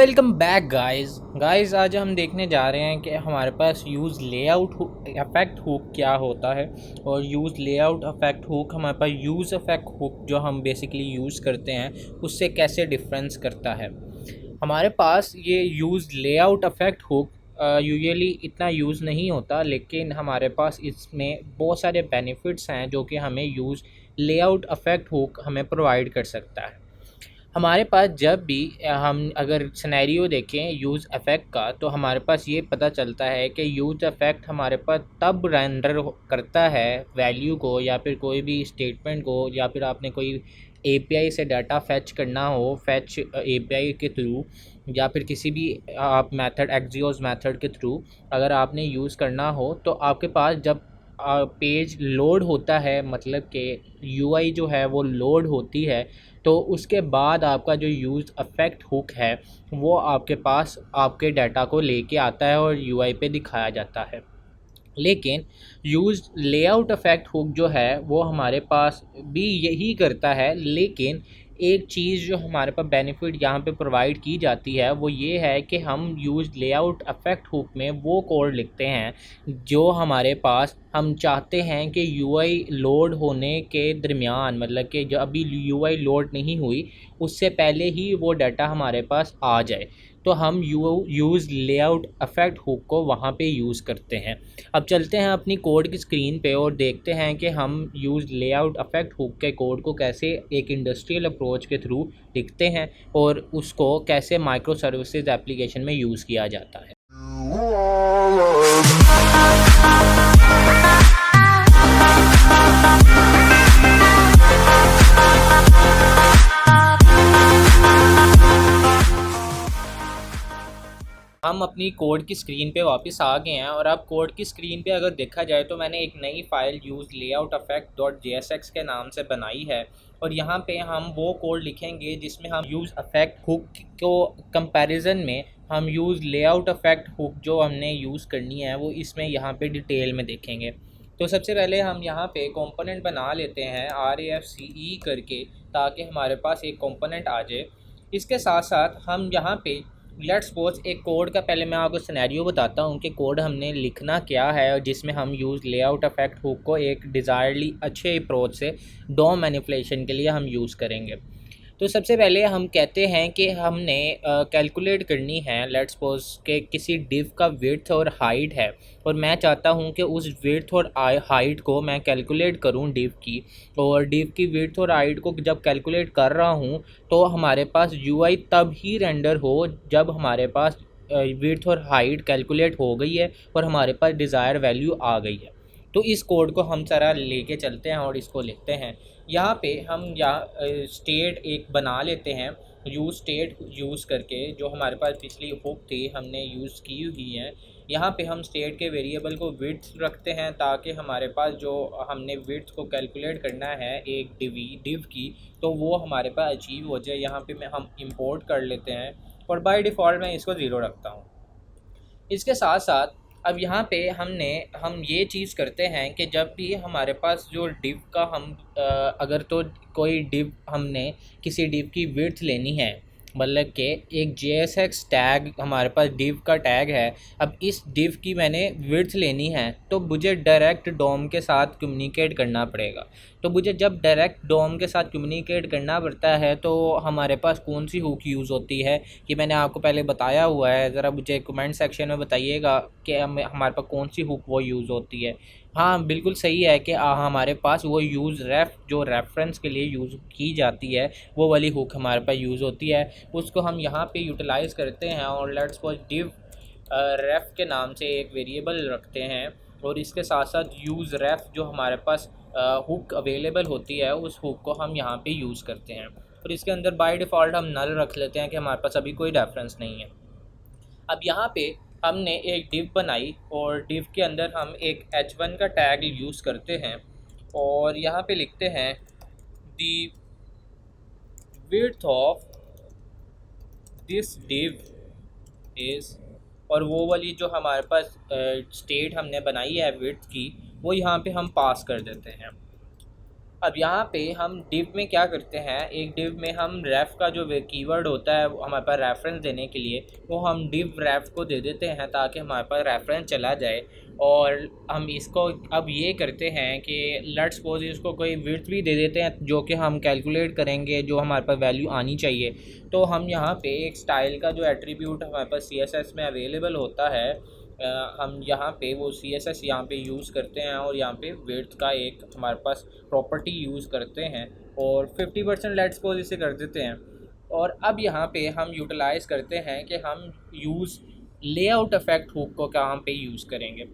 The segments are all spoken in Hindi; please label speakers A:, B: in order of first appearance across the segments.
A: वेलकम बैक गाइस आज हम देखने जा रहे हैं कि हमारे पास यूज़ लेआउट इफेक्ट हुक क्या होता है। और यूज़ लेआउट इफेक्ट हुक हमारे पास यूज़ इफेक्ट हुक जो हम बेसिकली यूज़ करते हैं उससे कैसे डिफरेंस करता है। हमारे पास ये use layout effect hook usually इतना यूज़ नहीं होता, लेकिन हमारे पास इसमें बहुत सारे बेनिफिट्स हैं जो कि हमें यूज़ लेआउट इफेक्ट हुक हमें प्रोवाइड कर सकता है। हमारे पास जब भी हम अगर सिनेरियो देखें यूज़ इफ़ेक्ट का, तो हमारे पास ये पता चलता है कि यूज़ इफ़ेक्ट हमारे पास तब रेंडर करता है वैल्यू को, या फिर कोई भी स्टेटमेंट को, या फिर आपने कोई एपीआई से डाटा फेच करना हो, फेच एपीआई के थ्रू, या फिर किसी भी आप मेथड एक्सियोस मेथड के थ्रू अगर आपने यूज़ करना हो, तो आपके पास जब पेज लोड होता है, मतलब कि यूआई जो है वो लोड होती है, तो उसके बाद आपका जो यूज़ इफ़ेक्ट हुक है वो आपके पास आपके डाटा को लेके आता है और यूआई पे दिखाया जाता है। लेकिन यूज़ लेआउट इफ़ेक्ट हुक जो है वो हमारे पास भी यही करता है, लेकिन एक चीज़ जो हमारे पास बेनिफिट यहाँ पे प्रोवाइड की जाती है वो ये है कि हम यूज़ लेआउट इफ़ेक्ट हुक में वो कोड लिखते हैं जो हमारे पास हम चाहते हैं कि यूआई लोड होने के दरमियान, मतलब कि जो अभी यूआई लोड नहीं हुई उससे पहले ही वो डाटा हमारे पास आ जाए, तो हम यूज़ लेआउट इफ़ेक्ट हुक को वहाँ पे यूज़ करते हैं। अब चलते हैं अपनी कोड की स्क्रीन पे और देखते हैं कि हम यूज़ लेआउट इफ़ेक्ट हुक के कोड को कैसे एक इंडस्ट्रियल अप्रोच के थ्रू लिखते हैं और उसको कैसे माइक्रो सर्विसेज एप्लीकेशन में यूज़ किया जाता है। हम अपनी कोड की स्क्रीन पे वापस आ गए हैं और अब कोड की स्क्रीन पे अगर देखा जाए तो मैंने एक नई file use layout effect dot JSX के नाम से बनाई है। और यहाँ पे हम वो कोड लिखेंगे जिसमें हम यूज़ इफ़ेक्ट हुक को कंपैरिजन में हम यूज़ लेआउट इफ़ेक्ट हुक जो हमने यूज़ करनी है वो इसमें यहाँ पे डिटेल में देखेंगे। तो सबसे पहले हम यहाँ पे कंपोनेंट बना लेते हैं RAFCE करके, ताकि हमारे पास एक कंपोनेंट आ जाए। इसके साथ साथ हम यहाँ पे लेट्स सपोज एक कोड का पहले मैं आपको सिनेरियो बताता हूँ कि कोड हमने लिखना क्या है, और जिसमें हम यूज़ लेआउट इफ़ेक्ट हुक को एक डिज़ायरली अच्छे अप्रोच से डॉम मैनिपुलेशन के लिए हम यूज़ करेंगे। तो सबसे पहले हम कहते हैं कि हमने कैलकुलेट करनी है, लेट्स सपोज के किसी डिव का विड्थ और हाइट है, और मैं चाहता हूं कि उस विड्थ और हाइट को मैं कैलकुलेट करूं डिव की। और डिव की विड्थ और हाइट को जब कैलकुलेट कर रहा हूं तो हमारे पास यूआई तब ही रेंडर हो जब हमारे पास विड्थ और हाइट कैलकुलेट हो गई है और हमारे पास डिज़ायर वैल्यू आ गई है। तो इस कोड को हम सारा लेके चलते हैं और इसको लिखते हैं। यहाँ पे हम स्टेट एक बना लेते हैं, यूज़ स्टेट यूज़ करके, जो हमारे पास पिछली हुक थी हमने यूज़ की हुई है। यहाँ पे हम स्टेट के वेरिएबल को विड्थ रखते हैं, ताकि हमारे पास जो हमने विड्थ को कैलकुलेट करना है एक डिव की, तो वो हमारे पास अचीव हो जाए। यहाँ पे हम इंपोर्ट कर लेते हैं और बाय डिफ़ॉल्ट मैं इसको ज़ीरो रखता हूँ। इसके साथ साथ अब यहाँ पे हम ये चीज़ करते हैं कि जब भी हमारे पास जो डिव का अगर तो कोई डिव हमने किसी डिव की विड्थ लेनी है, मतलब कि एक JSX टैग हमारे पास डिव का टैग है, अब इस डिव की मैंने विड्थ लेनी है तो मुझे डायरेक्ट डॉम के साथ कम्युनिकेट करना पड़ेगा। तो मुझे जब डायरेक्ट डॉम के साथ कम्युनिकेट करना पड़ता है तो हमारे पास कौन सी हुक यूज़ होती है, कि मैंने आपको पहले बताया हुआ है। ज़रा मुझे कमेंट सेक्शन में बताइएगा कि हमारे पास कौन सी हुक वो यूज़ होती है। हाँ बिल्कुल सही है कि हमारे पास वो यूज़ रेफ जो रेफरेंस के लिए यूज़ की जाती है वो वाली हुक हमारे पास यूज़ होती है। उसको हम यहाँ पे यूटिलाइज़ करते हैं और लेट्स सपोज डिव रेफ के नाम से एक वेरिएबल रखते हैं, और इसके साथ साथ यूज़ रेफ जो हमारे पास हुक अवेलेबल होती है उस हुक को हम यहाँ पे यूज़ करते हैं। और इसके अंदर बाय डिफ़ॉल्ट हम नल रख लेते हैं कि हमारे पास अभी कोई रेफरेंस नहीं है। अब यहाँ पे हमने एक डिव बनाई और डिव के अंदर हम एक h1 का टैग यूज़ करते हैं और यहाँ पे लिखते हैं दी width of this div is, और वो वाली जो हमारे पास स्टेट हमने बनाई है विड्थ की वो यहाँ पे हम पास कर देते हैं। अब यहाँ पे हम div में क्या करते हैं, एक div में हम ref का जो कीवर्ड होता है हमारे पास रेफरेंस देने के लिए, वो हम div ref को दे देते हैं ताकि हमारे पास रेफरेंस चला जाए। और हम इसको अब ये करते हैं कि लेट्स सपोज इसको कोई विड्थ भी दे देते हैं जो कि हम कैलकुलेट करेंगे, जो हमारे पास वैल्यू आनी चाहिए। तो हम यहाँ पे एक स्टाइल का जो एट्रीब्यूट हमारे पास CSS में अवेलेबल होता है, हम यहाँ पे वो CSS यहाँ पे यूज़ करते हैं और यहाँ पे विड्थ का एक हमारे पास प्रॉपर्टी यूज़ करते हैं और 50% लेट्स सपोज इसे कर देते हैं। और अब यहाँ पे हम यूटिलाइज़ करते हैं कि हम यूज़ लेआउट इफेक्ट हुक को कहाँ पे यूज़ करेंगे।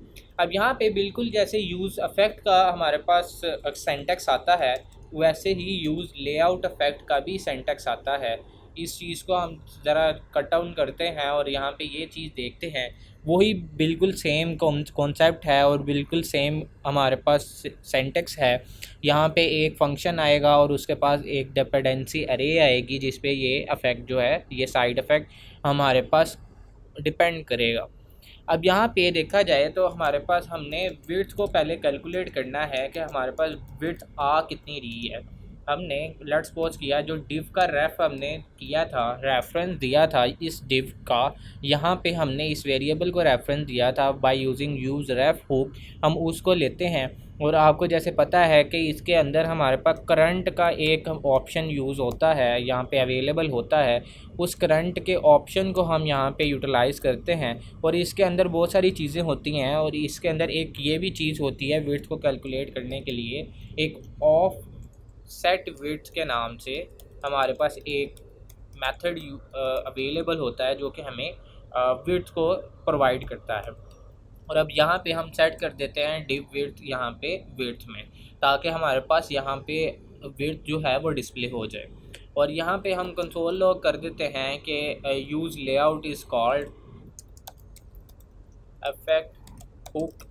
A: अब यहाँ पे बिल्कुल जैसे यूज़ इफेक्ट का हमारे पास सेंटेक्स आता है, वैसे ही यूज़ लेआउट इफेक्ट का भी सेंटेक्स आता है। इस चीज़ को हम ज़रा कट डाउन करते हैं और यहाँ पे ये चीज़ देखते हैं, वही बिल्कुल सेम कॉन्सेप्ट है और बिल्कुल सेम हमारे पास सेंटेक्स है। यहाँ पे एक फंक्शन आएगा और उसके पास एक डिपेंडेंसी अरे आएगी जिस पे ये इफेक्ट जो है, ये साइड इफ़ेक्ट हमारे पास डिपेंड करेगा। अब यहाँ पे देखा जाए तो हमारे पास हमने विड्थ को पहले कैलकुलेट करना है कि हमारे पास विड्थ आ कितनी रही है। हमने लेट्स सपोज किया जो div का रेफ हमने किया था, रेफरेंस दिया था इस div का, यहाँ पे हमने इस वेरिएबल को रेफरेंस दिया था by using use ref hook. हम उसको लेते हैं और आपको जैसे पता है कि इसके अंदर हमारे पास करंट का एक ऑप्शन यूज़ होता है, यहाँ पे अवेलेबल होता है। उस करंट के ऑप्शन को हम यहाँ पे यूटिलाइज़ करते हैं और इसके अंदर बहुत सारी चीज़ें होती हैं और इसके अंदर एक ये भी चीज़ होती है विड्थ को कैलकुलेट करने के लिए, एक ऑफ सेट विड्थ के नाम से हमारे पास एक मेथड अवेलेबल होता है जो कि हमें विड्थ को प्रोवाइड करता है। और अब यहाँ पे हम सेट कर देते हैं div विड्थ यहाँ पे विड्थ में, ताकि हमारे पास यहाँ पे विड्थ जो है वो डिस्प्ले हो जाए। और यहाँ पे हम कंसोल लॉग कर देते हैं कि use layout is called effect hook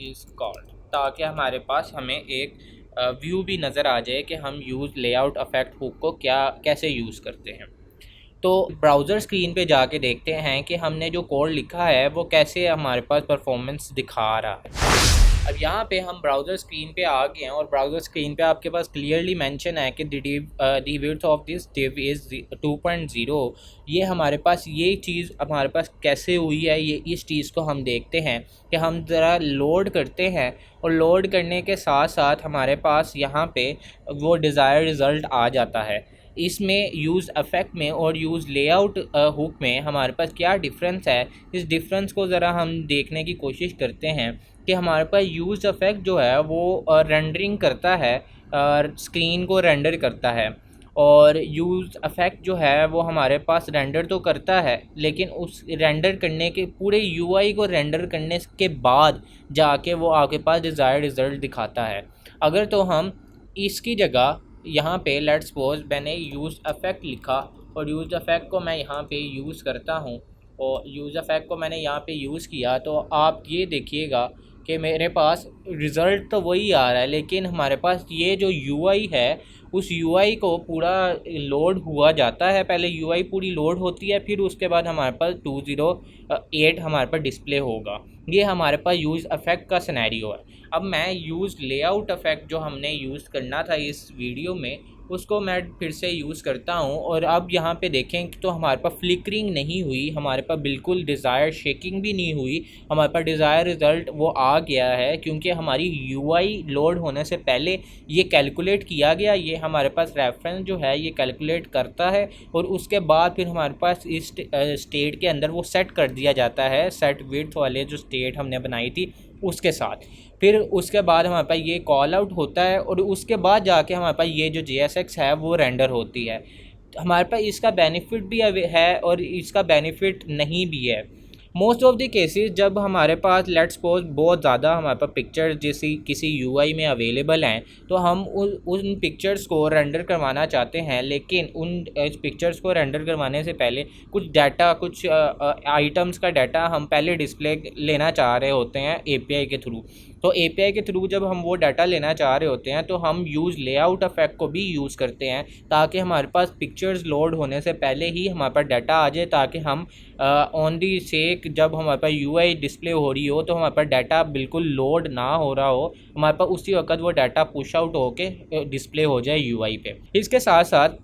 A: is called, ताकि हमारे पास हमें एक व्यू भी नज़र आ जाए कि हम यूज़ लेआउट इफेक्ट हुक को कैसे यूज़ करते हैं। तो ब्राउज़र स्क्रीन पे जाके देखते हैं कि हमने जो कोड लिखा है वो कैसे हमारे पास परफॉर्मेंस दिखा रहा है। अब यहाँ पे हम ब्राउज़र स्क्रीन पे आ गए हैं और ब्राउज़र स्क्रीन पे आपके पास क्लियरली मेंशन है कि the width of this div is 2.0। ये हमारे पास ये चीज़ हमारे पास कैसे हुई है, ये इस चीज़ को हम देखते हैं कि हम ज़रा लोड करते हैं और लोड करने के साथ साथ हमारे पास यहाँ पे वो डिज़ायर रिज़ल्ट आ जाता है। इसमें यूज़ इफेक्ट में और यूज़ लेआउट हुक में हमारे पास क्या डिफरेंस है, इस डिफरेंस को ज़रा हम देखने की कोशिश करते हैं कि हमारे पास यूज़ इफेक्ट जो है वो रेंडरिंग करता है, स्क्रीन को रेंडर करता है। और यूज़ इफेक्ट जो है वो हमारे पास रेंडर तो करता है, लेकिन उस रेंडर करने के पूरे यूआई को रेंडर करने के बाद जाके वो आपके पास डिज़ायर्ड रिज़ल्ट दिखाता है। अगर तो हम इसकी जगह यहाँ पे लेट्स सपोज मैंने यूज़ इफेक्ट लिखा और यूज़ इफेक्ट को मैं यहाँ पे यूज़ करता हूँ और यूज़ इफेक्ट को मैंने यहाँ पे यूज़ किया, तो आप ये देखिएगा कि मेरे पास रिज़ल्ट तो वही आ रहा है, लेकिन हमारे पास ये जो यूआई है उस यूआई को पूरा लोड हुआ जाता है। पहले यूआई पूरी लोड होती है, फिर उसके बाद हमारे पास 208 हमारे पास डिस्प्ले होगा। ये हमारे पास यूज़ इफेक्ट का सिनेरियो है। अब मैं यूज़ लेआउट इफेक्ट जो हमने यूज़ करना था इस वीडियो में, उसको मैं फिर से यूज़ करता हूँ और अब यहाँ पे देखें तो हमारे पास फ्लिकरिंग नहीं हुई, हमारे पास बिल्कुल डिज़ायर शेकिंग भी नहीं हुई, हमारे पास डिज़ायर रिज़ल्ट वो आ गया है क्योंकि हमारी यूआई लोड होने से पहले ये कैलकुलेट किया गया। ये हमारे पास रेफरेंस जो है ये कैलकुलेट करता है और उसके बाद फिर हमारे पास इस स्टेट के अंदर वो सेट कर दिया जाता है, सेट विड्थ वाले जो स्टेट हमने बनाई थी उसके साथ। फिर उसके बाद हमारे पास ये कॉल आउट होता है और उसके बाद जाके हमारे पास ये जो JSX है वो रेंडर होती है। हमारे पास इसका बेनिफिट भी है और इसका बेनिफिट नहीं भी है। मोस्ट ऑफ द केसेस जब हमारे पास लेट्स सपोज बहुत ज़्यादा हमारे पास पिक्चर्स जैसी किसी यूआई में अवेलेबल हैं, तो हम उन पिक्चर्स को रेंडर करवाना चाहते हैं, लेकिन उन पिक्चर्स को रेंडर करवाने से पहले कुछ डाटा, कुछ आइटम्स का डाटा हम पहले डिस्प्ले लेना चाह रहे होते हैं API के थ्रू। तो API के थ्रू जब हम वो डाटा लेना चाह रहे होते हैं तो हम यूज़ लेआउट इफेक्ट को भी यूज़ करते हैं, ताकि हमारे पास पिक्चर्स लोड होने से पहले ही हमारे पास डाटा आ जाए, ताकि हम ऑन दी सेक जब हमारे पास UI डिस्प्ले हो रही हो तो हमारे पास डाटा बिल्कुल लोड ना हो रहा हो, हमारे पास उसी वक्त वो डाटा पुश आउट होके डिस्प्ले हो जाए UI पे। इसके साथ साथ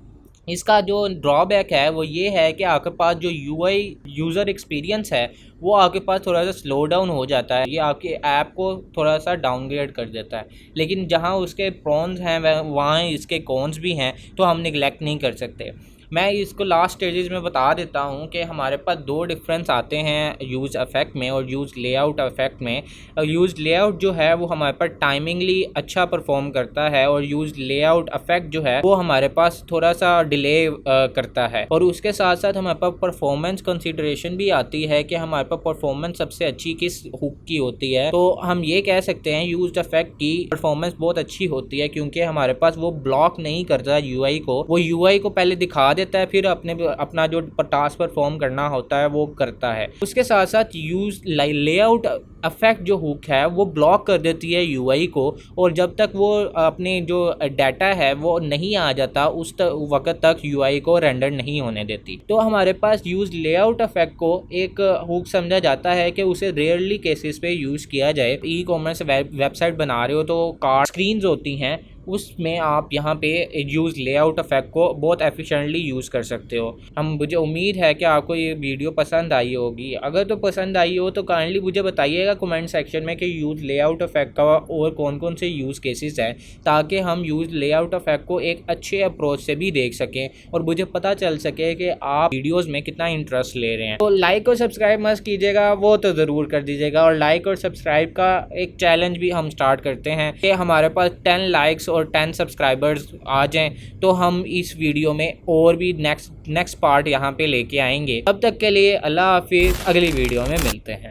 A: इसका जो ड्रॉबैक है वो ये है कि आपके पास जो UI यूज़र एक्सपीरियंस है वो आपके पास थोड़ा सा स्लो डाउन हो जाता है, ये आपके ऐप को थोड़ा सा डाउनग्रेड कर देता है। लेकिन जहाँ उसके प्रॉन्स हैं वहाँ इसके कॉन्स भी हैं, तो हम निगलेक्ट नहीं कर सकते। मैं इसको लास्ट स्टेजेस में बता देता हूँ कि हमारे पास दो डिफरेंस आते हैं यूज़ इफेक्ट में और यूज़ लेआउट इफेक्ट में। यूज़ लेआउट जो है वो हमारे पास टाइमिंगली अच्छा परफॉर्म करता है, और यूज़ लेआउट इफेक्ट जो है वो हमारे पास थोड़ा सा डिले करता है। और उसके साथ साथ हमारे पास परफॉर्मेंस कंसिडरेशन भी आती है कि हमारे पास परफॉर्मेंस सबसे अच्छी किस हुक की होती है। तो हम ये कह सकते हैं यूज्ड इफेक्ट की परफॉर्मेंस बहुत अच्छी होती है, क्योंकि हमारे पास वो ब्लॉक नहीं करता UI को, वो UI को पहले दिखा देता है, फिर अपना जो टास्क परफॉर्म करना होता है वो करता है। उसके साथ साथ यूज लेआउट इफेक्ट जो हुक है वो ब्लॉक कर देती है UI को, और जब तक वो अपने जो डाटा है वो नहीं आ जाता उस वक्त तक UI को रेंडर नहीं होने देती। तो हमारे पास यूज लेआउट इफेक्ट को एक हुक समझा जाता है कि उसे रेयरली केसेस पे यूज़ किया जाए। ई-कॉमर्स वेबसाइट बना रहे हो तो कार्ड स्क्रीन्स होती हैं, उसमें आप यहाँ पे यूज़ लेआउट इफेक्ट को बहुत एफिशिएंटली यूज़ कर सकते हो। मुझे उम्मीद है कि आपको ये वीडियो पसंद आई होगी। अगर तो पसंद आई हो तो काइंडली मुझे बताइएगा कमेंट सेक्शन में कि यूज़ लेआउट इफेक्ट का और कौन कौन से यूज़ केसेस हैं, ताकि हम यूज़ लेआउट इफेक्ट को एक अच्छे अप्रोच से भी देख सकें और मुझे पता चल सके कि आप वीडियोज़ में कितना इंटरेस्ट ले रहे हैं। तो लाइक और सब्सक्राइब मत कीजिएगा, वो तो ज़रूर कर दीजिएगा। और लाइक और सब्सक्राइब का एक चैलेंज भी हम स्टार्ट करते हैं कि हमारे पास 10 लाइक्स और 10 सब्सक्राइबर्स आ जाएं तो हम इस वीडियो में और भी नेक्स्ट पार्ट यहाँ पे लेके आएंगे। तब तक के लिए अल्लाह हाफिज़, अगली वीडियो में मिलते हैं।